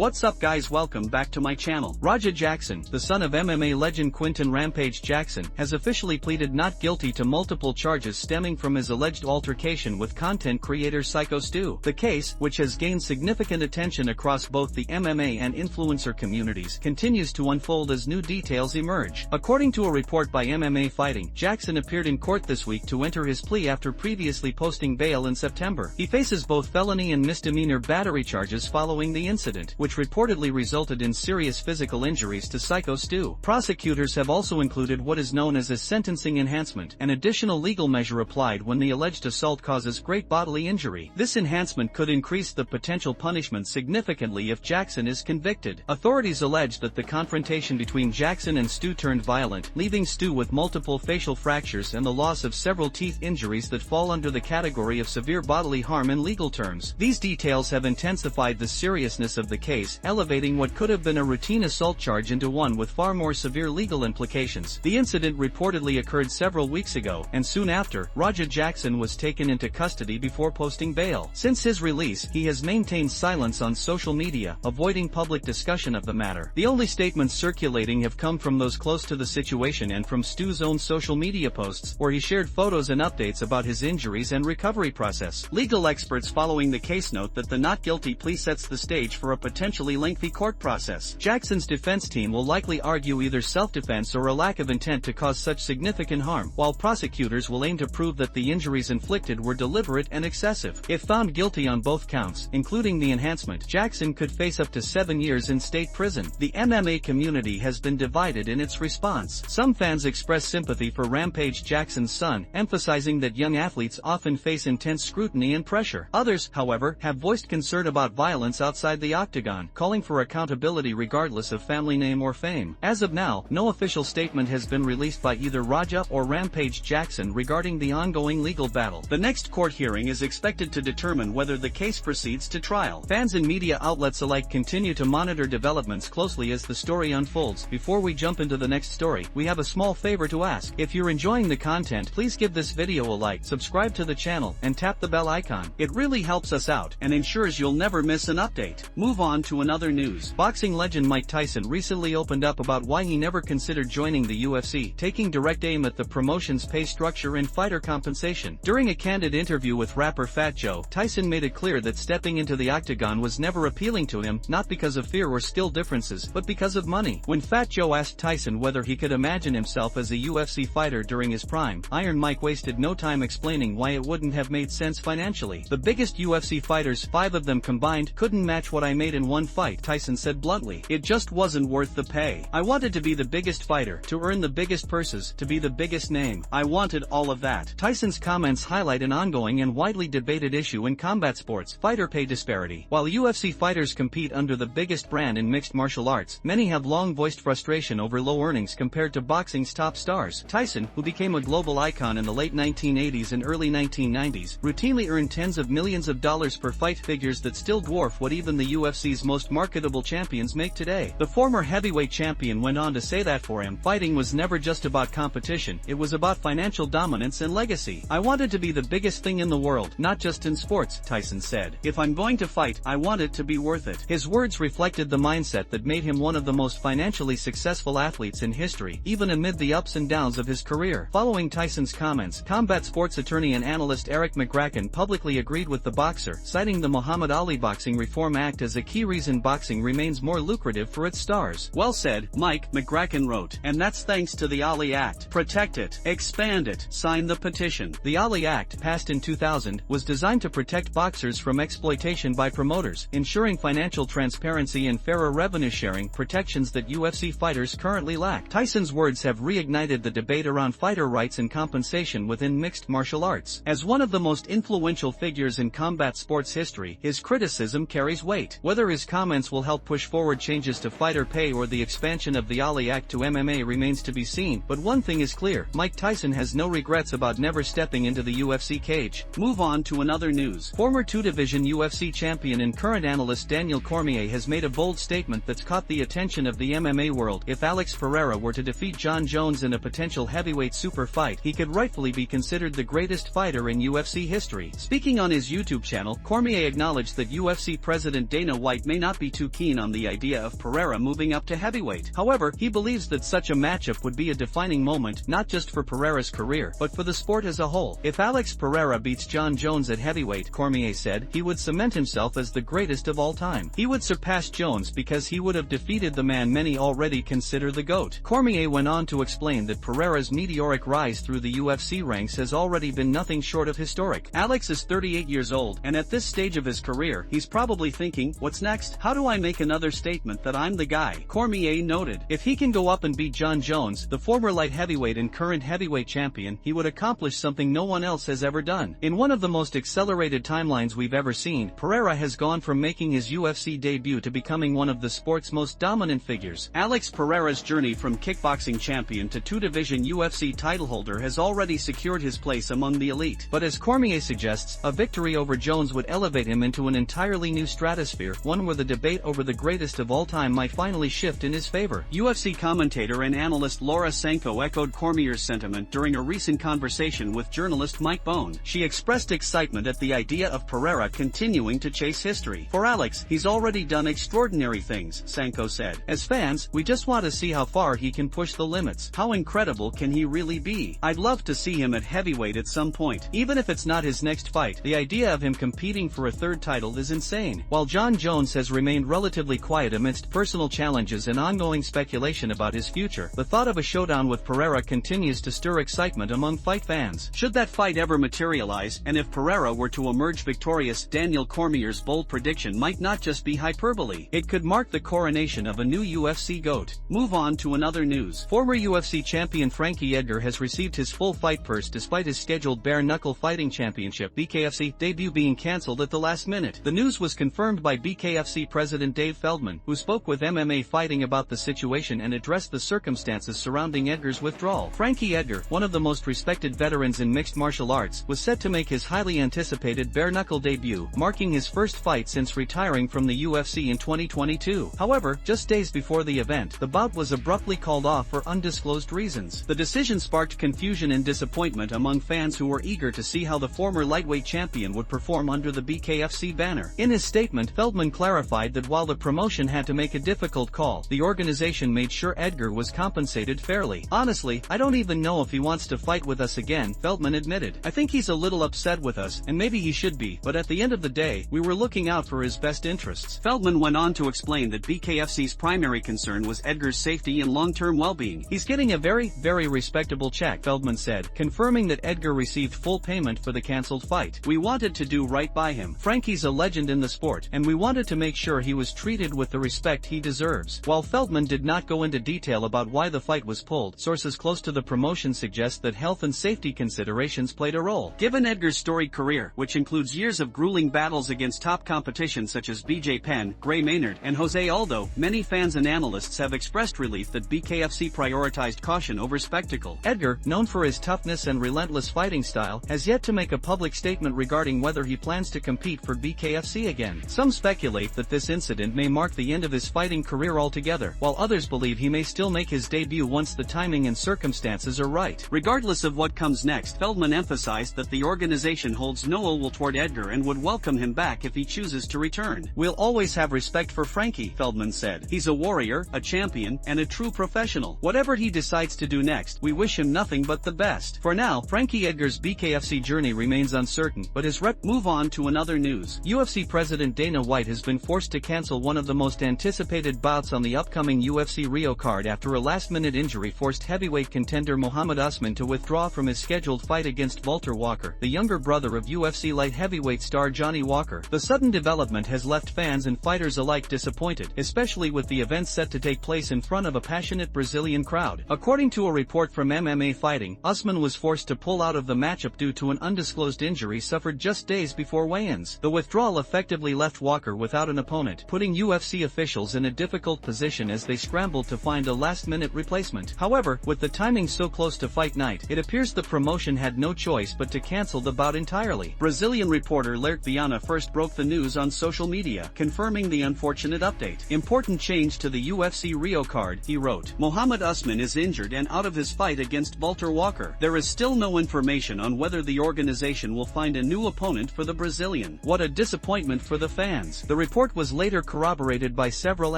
What's up guys, welcome back to my channel. Raja Jackson, the son of MMA legend Quinton Rampage Jackson, has officially pleaded not guilty to multiple charges stemming from his alleged altercation with content creator Psycho Stu. The case, which has gained significant attention across both the MMA and influencer communities, continues to unfold as new details emerge. According to a report by MMA Fighting, Jackson appeared in court this week to enter his plea after previously posting bail in September. He faces both felony and misdemeanor battery charges following the incident, which reportedly resulted in serious physical injuries to Psycho Stu. Prosecutors have also included what is known as a sentencing enhancement, an additional legal measure applied when the alleged assault causes great bodily injury. This enhancement could increase the potential punishment significantly if Jackson is convicted. Authorities allege that the confrontation between Jackson and Stu turned violent, leaving Stu with multiple facial fractures and the loss of several teeth injuries that fall under the category of severe bodily harm in legal terms. These details have intensified the seriousness of the case, elevating what could have been a routine assault charge into one with far more severe legal implications. The incident reportedly occurred several weeks ago, and soon after, Raja Jackson was taken into custody before posting bail. Since his release, he has maintained silence on social media, avoiding public discussion of the matter. The only statements circulating have come from those close to the situation and from Stu's own social media posts, where he shared photos and updates about his injuries and recovery process. Legal experts following the case note that the not guilty plea sets the stage for a potentially lengthy court process. Jackson's defense team will likely argue either self-defense or a lack of intent to cause such significant harm, while prosecutors will aim to prove that the injuries inflicted were deliberate and excessive. If found guilty on both counts, including the enhancement, Jackson could face up to 7 years in state prison. The MMA community has been divided in its response. Some fans express sympathy for Rampage Jackson's son, emphasizing that young athletes often face intense scrutiny and pressure. Others, however, have voiced concern about violence outside the octagon, calling for accountability regardless of family name or fame. As of now, no official statement has been released by either Raja or Rampage Jackson regarding the ongoing legal battle. The next court hearing is expected to determine whether the case proceeds to trial. Fans and media outlets alike continue to monitor developments closely as the story unfolds. Before we jump into the next story, we have a small favor to ask. If you're enjoying the content, please give this video a like, subscribe to the channel, and tap the bell icon. It really helps us out and ensures you'll never miss an update. Move on to another news. Boxing legend Mike Tyson recently opened up about why he never considered joining the UFC, taking direct aim at the promotion's pay structure and fighter compensation. During a candid interview with rapper Fat Joe, Tyson made it clear that stepping into the octagon was never appealing to him, not because of fear or skill differences, but because of money. When Fat Joe asked Tyson whether he could imagine himself as a UFC fighter during his prime, Iron Mike wasted no time explaining why it wouldn't have made sense financially. The biggest UFC fighters, 5 of them combined, couldn't match what I made in one fight, Tyson said bluntly. It just wasn't worth the pay. I wanted to be the biggest fighter, to earn the biggest purses, to be the biggest name. I wanted all of that. Tyson's comments highlight an ongoing and widely debated issue in combat sports: fighter pay disparity. While UFC fighters compete under the biggest brand in mixed martial arts, many have long voiced frustration over low earnings compared to boxing's top stars. Tyson, who became a global icon in the late 1980s and early 1990s, routinely earned tens of millions of dollars per fight, figures that still dwarf what even the UFC's most marketable champions make today. The former heavyweight champion went on to say that for him, fighting was never just about competition, it was about financial dominance and legacy. I wanted to be the biggest thing in the world, not just in sports, Tyson said. If I'm going to fight, I want it to be worth it. His words reflected the mindset that made him one of the most financially successful athletes in history, even amid the ups and downs of his career. Following Tyson's comments, combat sports attorney and analyst Eric McGracken publicly agreed with the boxer, citing the Muhammad Ali Boxing Reform Act as a key reason boxing remains more lucrative for its stars. Well said, Mike, McGracken wrote. And that's thanks to the Ali Act. Protect it. Expand it. Sign the petition. The Ali Act, passed in 2000, was designed to protect boxers from exploitation by promoters, ensuring financial transparency and fairer revenue sharing, protections that UFC fighters currently lack. Tyson's words have reignited the debate around fighter rights and compensation within mixed martial arts. As one of the most influential figures in combat sports history, his criticism carries weight. Whether his comments will help push forward changes to fighter pay or the expansion of the Ali Act to MMA remains to be seen, but one thing is clear: Mike Tyson has no regrets about never stepping into the UFC cage. Move on to another news. Former two-division UFC champion and current analyst Daniel Cormier has made a bold statement that's caught the attention of the MMA world. If Alex Pereira were to defeat John Jones in a potential heavyweight super fight, he could rightfully be considered the greatest fighter in UFC history. Speaking on his YouTube channel, Cormier acknowledged that UFC president Dana White may not be too keen on the idea of Pereira moving up to heavyweight. However, he believes that such a matchup would be a defining moment not just for Pereira's career but for the sport as a whole. If Alex Pereira beats Jon Jones at heavyweight, Cormier said, he would cement himself as the greatest of all time. He would surpass Jones because he would have defeated the man many already consider the GOAT. Cormier went on to explain that Pereira's meteoric rise through the UFC ranks has already been nothing short of historic. Alex is 38 years old, and at this stage of his career, he's probably thinking, what's next? How do I make another statement that I'm the guy? Cormier noted. If he can go up and beat Jon Jones, the former light heavyweight and current heavyweight champion, he would accomplish something no one else has ever done. In one of the most accelerated timelines we've ever seen, Pereira has gone from making his UFC debut to becoming one of the sport's most dominant figures. Alex Pereira's journey from kickboxing champion to two-division UFC title holder has already secured his place among the elite. But as Cormier suggests, a victory over Jones would elevate him into an entirely new stratosphere, one where the debate over the greatest of all time might finally shift in his favor. UFC commentator and analyst Laura Sanko echoed Cormier's sentiment during a recent conversation with journalist Mike Bone. She expressed excitement at the idea of Pereira continuing to chase history. For Alex, he's already done extraordinary things, Sanko said. As fans, we just want to see how far he can push the limits. How incredible can he really be? I'd love to see him at heavyweight at some point. Even if it's not his next fight, the idea of him competing for a third title is insane. While Jon Jones has remained relatively quiet amidst personal challenges and ongoing speculation about his future, the thought of a showdown with Pereira continues to stir excitement among fight fans. Should that fight ever materialize, and if Pereira were to emerge victorious, Daniel Cormier's bold prediction might not just be hyperbole. It could mark the coronation of a new UFC GOAT. Move on to another news. Former UFC champion Frankie Edgar has received his full fight purse despite his scheduled bare-knuckle fighting championship (BKFC) debut being cancelled at the last minute. The news was confirmed by BKFC president Dave Feldman, who spoke with MMA Fighting about the situation and addressed the circumstances surrounding Edgar's withdrawal. Frankie Edgar, one of the most respected veterans in mixed martial arts, was set to make his highly anticipated bare-knuckle debut, marking his first fight since retiring from the UFC in 2022. However, just days before the event, the bout was abruptly called off for undisclosed reasons. The decision sparked confusion and disappointment among fans who were eager to see how the former lightweight champion would perform under the BKFC banner. In his statement, Feldman clarified that while the promotion had to make a difficult call, the organization made sure Edgar was compensated fairly. Honestly, I don't even know if he wants to fight with us again, Feldman admitted. I think he's a little upset with us, and maybe he should be, but at the end of the day, we were looking out for his best interests. Feldman went on to explain that BKFC's primary concern was Edgar's safety and long-term well-being. He's getting a very respectable check, Feldman said, confirming that Edgar received full payment for the cancelled fight. We wanted to do right by him. Frankie's a legend in the sport, and we wanted to make sure he was treated with the respect he deserves. While Feldman did not go into detail about why the fight was pulled, sources close to the promotion suggest that health and safety considerations played a role. Given Edgar's storied career, which includes years of grueling battles against top competition such as BJ Penn, Gray Maynard, and Jose Aldo, many fans and analysts have expressed relief that BKFC prioritized caution over spectacle. Edgar, known for his toughness and relentless fighting style, has yet to make a public statement regarding whether he plans to compete for BKFC again. Some speculate that this incident may mark the end of his fighting career altogether, while others believe he may still make his debut once the timing and circumstances are right. Regardless of what comes next, Feldman emphasized that the organization holds no ill will toward Edgar and would welcome him back if he chooses to return. We'll always have respect for Frankie, Feldman said. He's a warrior, a champion, and a true professional. Whatever he decides to do next, we wish him nothing but the best. For now, Frankie Edgar's BKFC journey remains uncertain, but his Move on to another news. UFC President Dana White has been forced to cancel one of the most anticipated bouts on the upcoming UFC Rio card after a last-minute injury forced heavyweight contender Muhammad Usman to withdraw from his scheduled fight against Valter Walker, the younger brother of UFC light heavyweight star Johnny Walker. The sudden development has left fans and fighters alike disappointed, especially with the event set to take place in front of a passionate Brazilian crowd. According to a report from MMA Fighting, Usman was forced to pull out of the matchup due to an undisclosed injury suffered just days before weigh-ins. The withdrawal effectively left Walker without an opponent, putting UFC officials in a difficult position as they scrambled to find a last-minute replacement. However, with the timing so close to fight night, it appears the promotion had no choice but to cancel the bout entirely. Brazilian reporter Lert Viana first broke the news on social media, confirming the unfortunate update. Important change to the UFC Rio card, he wrote. Muhammad Usman is injured and out of his fight against Valter Walker. There is still no information on whether the organization will find a new opponent for the Brazilian. What a disappointment for the fans. The report was later corroborated by several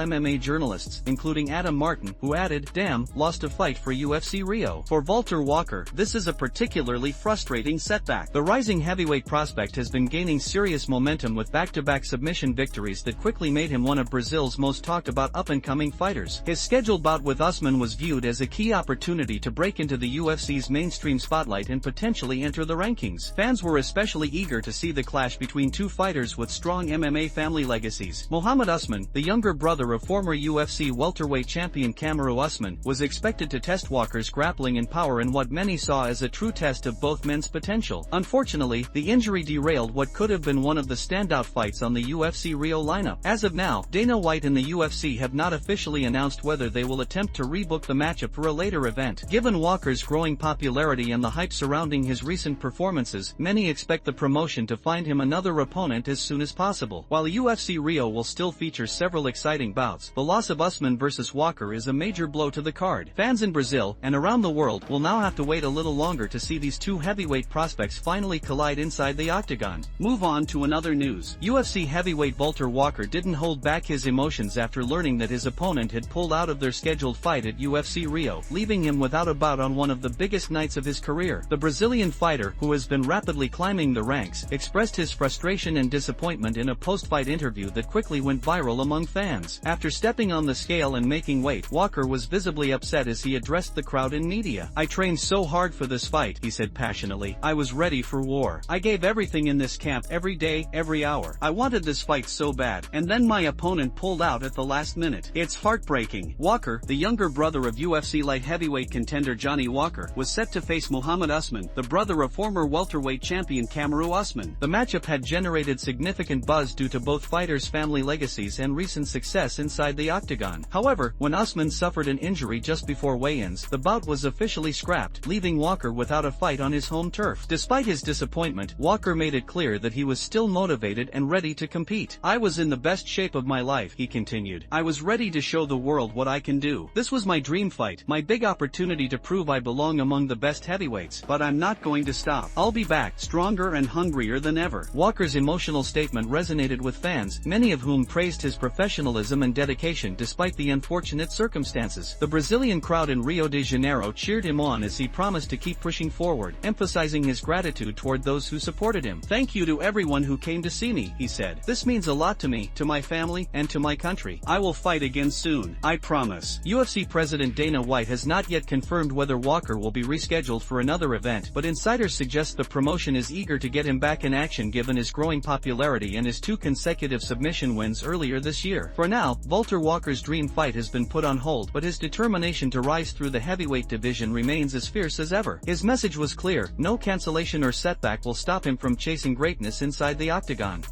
MMA journalists, including Adam Martin, who added, "Damn, lost a fight for UFC Rio." For Valter Walker, this is a particularly frustrating setback. The rising heavyweight prospect has been gaining serious momentum with back-to-back submission victories that quickly made him one of Brazil's most talked-about up-and-coming fighters. His scheduled bout with Usman was viewed as a key opportunity to break into the UFC's mainstream spotlight and potentially enter the rankings. Fans were especially eager to see the clash between two fighters with strong MMA family legacies. Muhammad Usman, the younger brother of former UFC welterweight champion Kamaru Usman, was expected to test Walker's grappling and power in what many saw as a true test of both men's potential. Unfortunately, the injury derailed what could have been one of the standout fights on the UFC Rio lineup. As of now, Dana White and the UFC have not officially announced whether they will attempt to rebook the matchup for a later event. Given Walker's growing popularity and the hype surrounding his recent performances, many expect the promotion to find him another opponent as soon as possible. While UFC Rio will still feature several exciting bouts, the loss of Usman vs Walker is a major blow to the card. Fans in Brazil, and around the world, will now have to wait a little longer to see these two heavyweight prospects finally collide inside the octagon. Move on to another news. UFC heavyweight Valter Walker didn't hold back his emotions after learning that his opponent had pulled out of their scheduled fight at UFC Rio, leaving him without a bout on one of the biggest nights of his career. The Brazilian fighter, who has been rapidly climbing the ranks, expressed his frustration and disappointment in a post-fight interview that quickly went viral among fans. After stepping on the scale and making weight, Walker was visibly upset as he addressed the crowd and media. "I trained so hard for this fight," he said passionately. "I was ready for war. I gave everything in this camp every day, every hour. I wanted this fight so bad, and then my opponent pulled out at the last minute. It's heartbreaking." Walker, the younger brother of UFC light heavyweight contender Johnny Walker, was set to face Muhammad Usman, the brother of former welterweight champion Kamaru Usman. The matchup had generated significant buzz due to both fighters' family legacies and recent success inside the octagon. However, when Usman suffered an injury just before weigh-ins, the bout was officially scrapped, leaving Walker without a fight on his home turf. Despite his disappointment, Walker made it clear that he was still motivated and ready to compete. "I was in the best shape of my life," he continued. "I was ready to show the world what I can do. This was my dream fight, my big opportunity to prove I belong among the best heavyweights. But I'm not going to stop. I'll be back, stronger and hungrier than ever." Walker's emotional statement resonated with fans, many of whom praised his professionalism and dedication despite the unfortunate circumstances. The Brazilian crowd in Rio de Janeiro cheered him on as he promised to keep pushing forward, emphasizing his gratitude toward those who supported him. "Thank you to everyone who came to see me," he said. "This means a lot to me, to my family, and to my country. I will fight again soon. I promise." UFC President Dana White has not yet confirmed whether Walker will be rescheduled for another event, but insiders suggest the promotion is eager to get him back in action given his growing popularity and his two consecutive submission wins earlier this year. For now, Valter Walker's dream fight has been put on hold, but his determination to rise through the heavyweight division remains as fierce as ever. His message was clear: no cancellation or setback will stop him from chasing greatness inside the octagon.